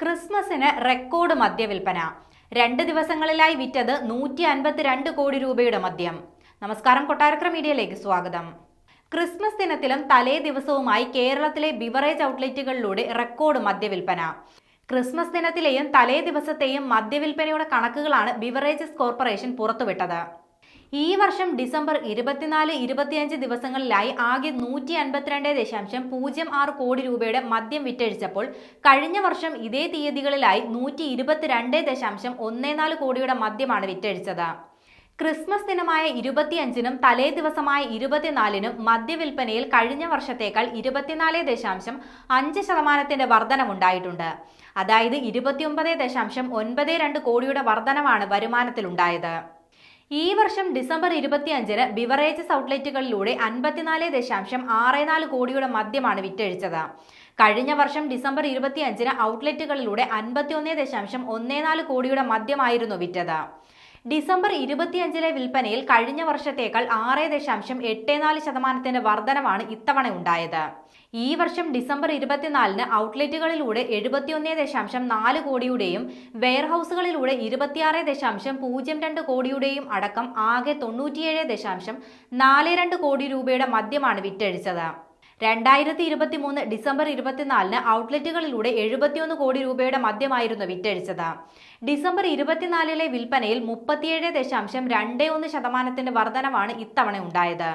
ക്രിസ്മസിന് റെക്കോർഡ് മദ്യവിൽപ്പന. 2 ദിവസങ്ങളിലായി വിറ്റത് 152 കോടി രൂപയുടെ മദ്യം. നമസ്കാരം, കൊട്ടാരക്കര മീഡിയയിലേക്ക് സ്വാഗതം. ക്രിസ്മസ് ദിനത്തിലും തലേ ദിവസവുമായി കേരളത്തിലെ ബിവറേജ് ഔട്ട്ലെറ്റുകളിലൂടെ റെക്കോർഡ് മദ്യവിൽപ്പന. ക്രിസ്മസ് ദിനത്തിലെയും തലേ ദിവസത്തെയും മദ്യവിൽപ്പനയുടെ കണക്കുകളാണ് ബിവറേജസ് കോർപ്പറേഷൻ പുറത്തുവിട്ടത്. ഈ വർഷം ഡിസംബർ 24-25 ദിവസങ്ങളിലായി ആകെ 152.06 കോടി രൂപയുടെ മദ്യം വിറ്റഴിച്ചപ്പോൾ കഴിഞ്ഞ വർഷം ഇതേ തീയതികളിലായി 122.14 കോടിയുടെ മദ്യമാണ് വിറ്റഴിച്ചത്. ക്രിസ്മസ് ദിനമായ 25-നും തലേ ദിവസമായ 24-നും മദ്യവിൽപ്പനയിൽ കഴിഞ്ഞ വർഷത്തേക്കാൾ 24.5% വർധനവുണ്ടായിട്ടുണ്ട്. അതായത് 29.92 കോടിയുടെ വർധനവാണ് വരുമാനത്തിലുണ്ടായത്. ഈ വർഷം ഡിസംബർ 25-ന് ബിവറേജസ് ഔട്ട്ലെറ്റുകളിലൂടെ 54.64 കോടിയുടെ മദ്യമാണ് വിറ്റഴിച്ചത്. കഴിഞ്ഞ വർഷം ഡിസംബർ 25-ന് ഔട്ട്ലെറ്റുകളിലൂടെ 51.14 കോടിയുടെ മദ്യമായിരുന്നു വിറ്റത്. ഡിസംബർ 25-ലെ വിൽപ്പനയിൽ കഴിഞ്ഞ വർഷത്തേക്കാൾ 6.84% വർധനവാണ് ഇത്തവണ ഉണ്ടായത്. ഈ വർഷം ഡിസംബർ 24-ന് ഔട്ട്ലെറ്റുകളിലൂടെ 71.4 കോടിയുടെയും വെയർഹൌസുകളിലൂടെ 26.02 കോടിയുടെയും അടക്കം ആകെ 97.42 കോടി രൂപയുടെ മദ്യമാണ് വിറ്റഴിച്ചത്. 2023 ഡിസംബർ 24-ന് ഔട്ട്ലെറ്റുകളിലൂടെ 71 കോടി രൂപയുടെ മദ്യമായിരുന്നു വിറ്റഴിച്ചത്. ഡിസംബർ 24-ലെ വിൽപ്പനയിൽ 37.21% വർധനവാണ് ഇത്തവണ ഉണ്ടായത്.